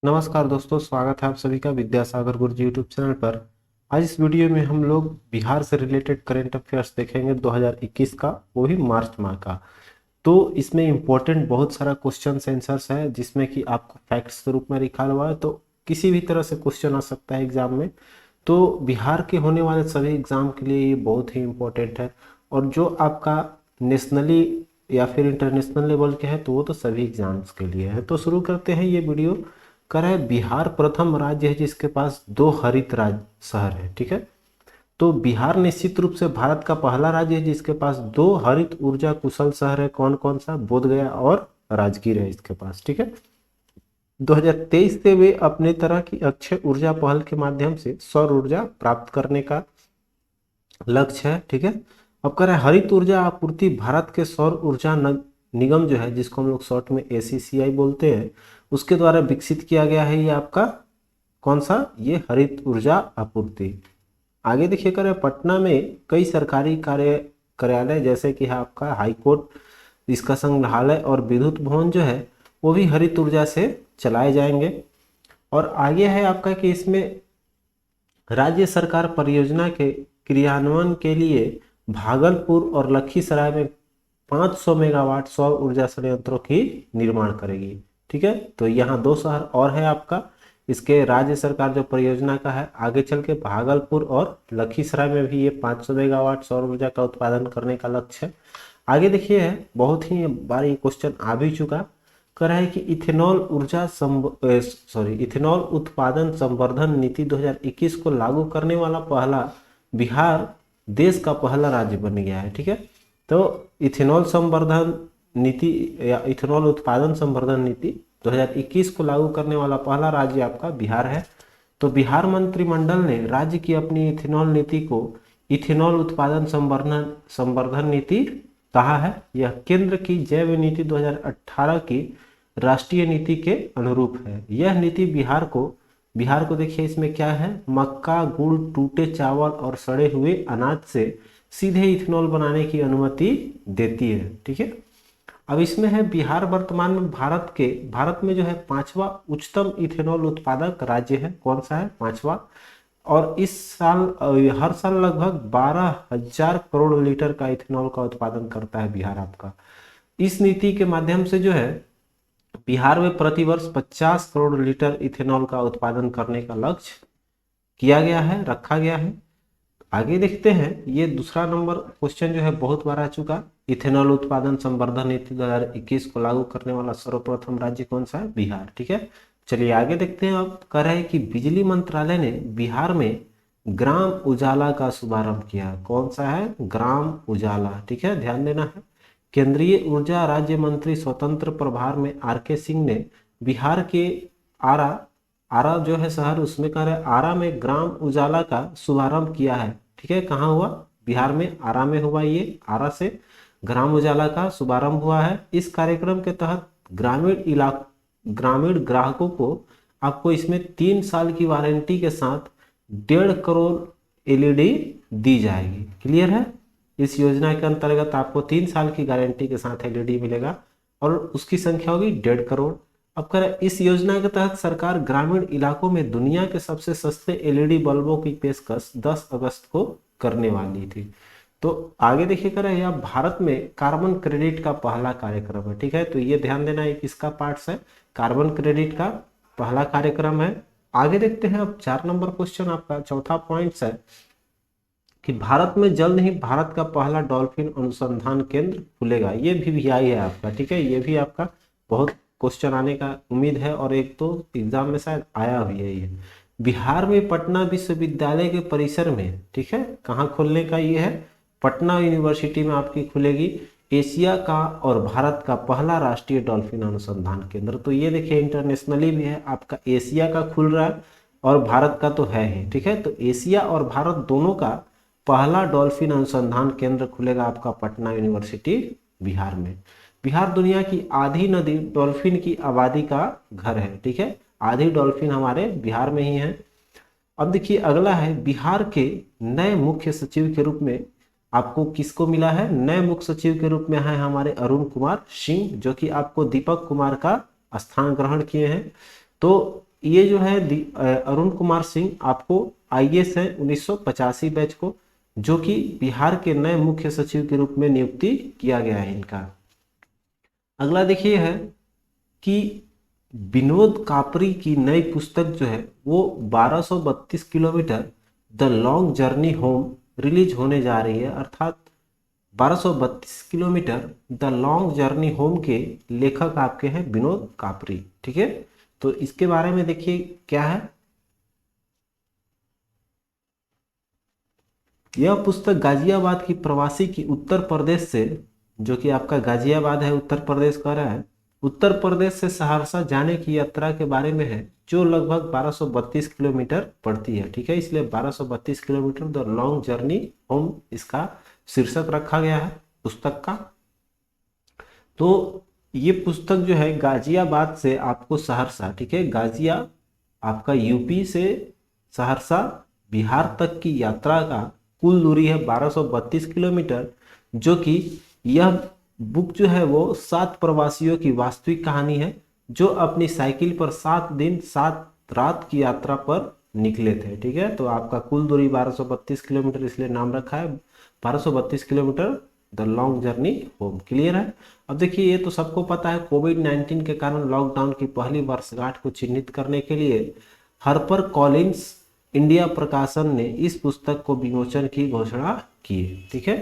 नमस्कार दोस्तों, स्वागत है आप सभी का विद्यासागर गुरुजी यूट्यूब चैनल पर। आज इस वीडियो में हम लोग बिहार से रिलेटेड करंट अफेयर्स देखेंगे 2021 का, वो भी मार्च माह का। तो इसमें इम्पोर्टेंट बहुत सारा क्वेश्चन आंसर्स है जिसमें कि आपको फैक्ट्स के रूप में लिखा हुआ है, तो किसी भी तरह से क्वेश्चन आ सकता है एग्जाम में। तो बिहार के होने वाले सभी एग्जाम के लिए ये बहुत ही इम्पोर्टेंट है। और जो आपका नेशनली या फिर इंटरनेशनल लेवल के है तो वो तो सभी एग्जाम्स के लिए है। तो शुरू करते हैं ये वीडियो। कर है बिहार प्रथम राज्य है जिसके पास 2 हरित राज्य शहर है। ठीक है, तो बिहार निश्चित रूप से भारत का पहला राज्य है जिसके पास 2 हरित ऊर्जा कुशल शहर है। कौन कौन सा? बोधगया और राजगीर है इसके पास। ठीक है, 2023 से वे अपने तरह की अक्षय ऊर्जा पहल के माध्यम से सौर ऊर्जा प्राप्त करने का लक्ष्य है। ठीक है, अब कह रहे हैं हरित ऊर्जा आपूर्ति भारत के सौर ऊर्जा निगम जो है, जिसको हम लोग शॉर्ट में ACCI बोलते हैं, उसके द्वारा विकसित किया गया है। ये आपका कौन सा? ये हरित ऊर्जा आपूर्ति। आगे देखिए, कर पटना में कई सरकारी कार्यालय जैसे कि है आपका हाई कोर्ट, इसका संग्रहालय और विद्युत भवन जो है वो भी हरित ऊर्जा से चलाए जाएंगे। और आगे है आपका कि इसमें राज्य सरकार परियोजना के क्रियान्वयन के लिए भागलपुर और लखीसराय में 500 मेगावाट सौर ऊर्जा संयंत्रों की निर्माण करेगी। ठीक है, तो यहाँ 2 शहर और है आपका, इसके राज्य सरकार जो परियोजना का है। आगे चल के भागलपुर और लखीसराय में भी ये 500 मेगावाट सौर ऊर्जा का उत्पादन करने का लक्ष्य है। आगे देखिए, है बहुत ही बार ये क्वेश्चन आ भी चुका। कह रहा है कि इथेनॉल उत्पादन संवर्धन नीति 2021 को लागू करने वाला पहला बिहार देश का पहला राज्य बन गया है। ठीक है, तो इथेनॉल संवर्धन नीति या इथेनॉल उत्पादन संवर्धन नीति 2021 को लागू करने वाला पहला राज्य आपका बिहार है। तो बिहार मंत्रिमंडल ने राज्य की अपनी इथेनॉल नीति को इथेनॉल उत्पादन संवर्धन संवर्धन नीति कहा है। यह केंद्र की जैव नीति 2018 की राष्ट्रीय नीति के अनुरूप है। यह नीति बिहार को देखिए, इसमें क्या है? मक्का, गुड़, टूटे चावल और सड़े हुए अनाज से सीधे इथेनॉल बनाने की अनुमति देती है। ठीक है, अब इसमें है बिहार वर्तमान में भारत में जो है 5वां उच्चतम इथेनॉल उत्पादक राज्य है। कौन सा है? 5वां। और इस साल हर साल लगभग 12,000 करोड़ लीटर का इथेनॉल का उत्पादन करता है बिहार आपका। इस नीति के माध्यम से जो है बिहार में प्रतिवर्ष 50 करोड़ लीटर इथेनॉल का उत्पादन करने का लक्ष्य किया गया है, रखा गया है। आगे देखते हैं, ये दूसरा नंबर क्वेश्चन जो है बहुत बार आ चुका। इथेनॉल उत्पादन संवर्धन नीति 2021 को लागू करने वाला सर्वप्रथम राज्य कौन सा है? बिहार। ठीक है, चलिए आगे देखते हैं। अब कह रहे हैं कि बिजली मंत्रालय ने बिहार में ग्राम उजाला का शुभारंभ किया। कौन सा है? ग्राम उजाला। ठीक है, ध्यान देना है। केंद्रीय ऊर्जा राज्य मंत्री स्वतंत्र प्रभार में RK सिंह ने बिहार के आरा आरा जो है शहर, उसमें कह रहे हैं आरा में ग्राम उजाला का शुभारंभ किया है। ठीक है, कहाँ हुआ? बिहार में आरा में हुआ। ये आरा से ग्राम उजाला का शुभारंभ हुआ है। इस कार्यक्रम के तहत ग्रामीण ग्राहकों को आपको इसमें 3 साल की वारंटी के साथ 1.5 करोड़ LED दी जाएगी। क्लियर है? इस योजना के अंतर्गत आपको 3 साल की गारंटी के साथ LED मिलेगा और उसकी संख्या होगी 1.5 करोड़। अब करें, इस योजना के तहत सरकार ग्रामीण इलाकों में दुनिया के सबसे सस्ते LED बल्बों की पेशकश 10 अगस्त को करने वाली थी। तो आगे देखिए, करें यह भारत में कार्बन क्रेडिट का पहला कार्यक्रम है। ठीक है, तो ये ध्यान देना, एक इसका पार्ट्स है, कार्बन क्रेडिट का पहला कार्यक्रम है। आगे देखते हैं, अब 4 नंबर क्वेश्चन आपका चौथा पॉइंट है कि भारत में जल्द ही भारत का पहला डॉल्फिन अनुसंधान केंद्र खुलेगा। ये भी आई है आपका। ठीक है, ये भी आपका बहुत क्वेश्चन आने का उम्मीद है और एक तो एग्जाम में शायद आया भी है ये। बिहार में पटना विश्वविद्यालय के परिसर में, ठीक है, कहाँ खोलने का ये है? पटना यूनिवर्सिटी में आपकी खुलेगी एशिया का और भारत का पहला राष्ट्रीय डॉल्फिन अनुसंधान केंद्र। तो ये देखिए, इंटरनेशनली भी है आपका, एशिया का खुल रहा है और भारत का तो है ही। ठीक है, तो एशिया और भारत दोनों का पहला डॉल्फिन अनुसंधान केंद्र खुलेगा आपका पटना यूनिवर्सिटी बिहार में। बिहार दुनिया की आधी नदी डॉल्फिन की आबादी का घर है। ठीक है, आधी डॉल्फिन हमारे बिहार में ही है। अब देखिए, अगला है बिहार के नए मुख्य सचिव के रूप में आपको किसको मिला है? नए मुख्य सचिव के रूप में है हमारे अरुण कुमार सिंह, जो कि आपको दीपक कुमार का स्थान ग्रहण किए हैं। तो ये जो है अरुण कुमार सिंह आपको आईएएस है 1985 बैच को, जो कि बिहार के नए मुख्य सचिव के रूप में नियुक्ति किया गया है इनका। अगला देखिए है कि विनोद कापरी की नई पुस्तक जो है वो 1232 kilometre the long journey home release होने जा रही है, अर्थात 1232 kilometre the long journey home के लेखक आपके हैं विनोद कापरी। ठीक है, तो इसके बारे में देखिए क्या है। यह पुस्तक गाजियाबाद की प्रवासी की उत्तर प्रदेश से, जो कि आपका गाजियाबाद है उत्तर प्रदेश का रहा है, उत्तर प्रदेश से सहरसा जाने की यात्रा के बारे में है, जो लगभग 1232 किलोमीटर पड़ती है। ठीक है, इसलिए 1232 kilometre the long journey home इसका शीर्षक रखा गया है पुस्तक का। तो ये पुस्तक जो है गाजियाबाद से आपको सहरसा, ठीक है, गाजिया आपका यूपी से सहरसा बिहार तक की यात्रा का कुल दूरी है 1232 किलोमीटर, जो कि यह बुक जो है वो 7 प्रवासियों की वास्तविक कहानी है, जो अपनी साइकिल पर 7 दिन 7 रात की यात्रा पर निकले थे। ठीक है, तो आपका कुल दूरी 1232 किलोमीटर इसलिए नाम रखा है 1232 kilometre the long journey home. Clear है। अब देखिए ये तो सबको पता है, कोविड-19 के कारण लॉकडाउन की पहली वर्षगांठ को चिन्हित करने के लिए हार्पर कॉलिंस इंडिया प्रकाशन ने इस पुस्तक को विमोचन की घोषणा की। ठीक है,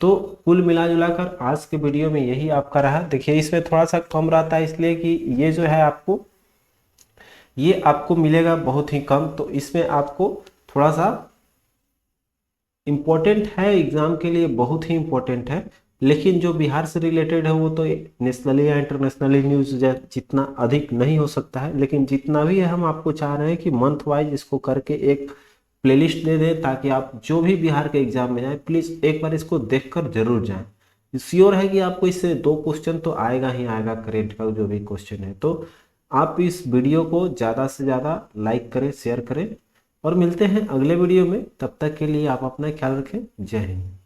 तो कुल मिला कर आज के वीडियो में यही आपका रहा। देखिए इसमें थोड़ा सा कम रहता है, इसलिए कि ये जो है ये आपको मिलेगा बहुत ही कम, तो इसमें आपको थोड़ा सा इम्पोर्टेंट है, एग्जाम के लिए बहुत ही इम्पोर्टेंट है, लेकिन जो बिहार से रिलेटेड है वो तो नेशनली या इंटरनेशनली न्यूज जितना अधिक नहीं हो सकता है, लेकिन जितना भी है हम आपको चाह रहे हैं कि मंथ वाइज इसको करके एक प्लेलिस्ट दे दें, ताकि आप जो भी बिहार के एग्जाम में जाए प्लीज़ एक बार इसको देखकर जरूर जाएं। श्योर है कि आपको इससे 2 क्वेश्चन तो आएगा ही आएगा, करेंट का जो भी क्वेश्चन है। तो आप इस वीडियो को ज़्यादा से ज़्यादा लाइक करें, शेयर करें, और मिलते हैं अगले वीडियो में। तब तक के लिए आप अपना ख्याल रखें। जय हिंद।